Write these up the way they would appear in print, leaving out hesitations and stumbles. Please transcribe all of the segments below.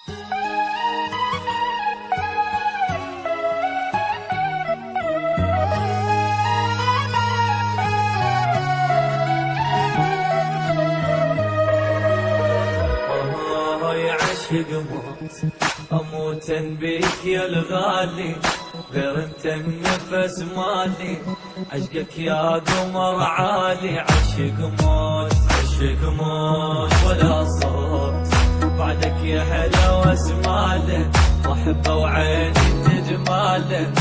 عشق موت اموت بيك يا الغالي، غير انت النفس مالي، عشقك يا قمر عالي. عشق موت عشق موت ولا صوت بعدك يا حلا واسماله، واحبه وعيني تجماله،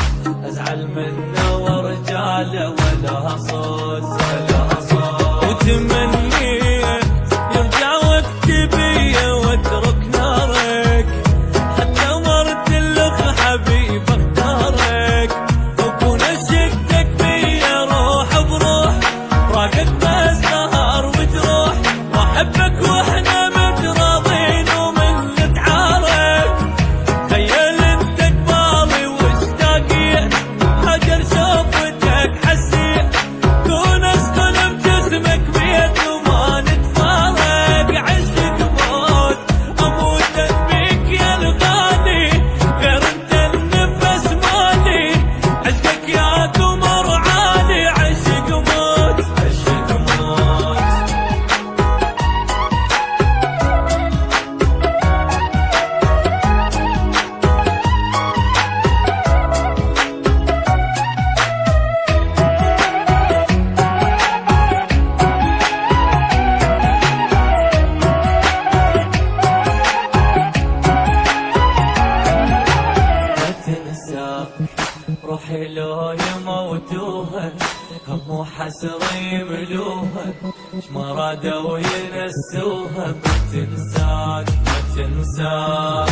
ازعل منه ورجاله ولا صوت ولا صوت. وتمنيت يرجع وقت بيا واترك نارك، حتى مرت لك حبيب اختارك، وكون عشقتك بيا روح بروح، راقك بس نهار وتروح، واحبك واحنا متراضين ومن نتعارك. تخيل انت قبالي واشتاقيت، هجر شوفتك حسيت، كون اسكن بجسمك بيت وما نتفارق. عشق موت اموت بيك يا الغالي، غير انت النفس مالي، عشقك يا قمر عالي. عشق موت عشق موت. روحي لو يموتوها هم وحسرة يملوها، ما رادوا ينسوها. ما تنساك ما تنساك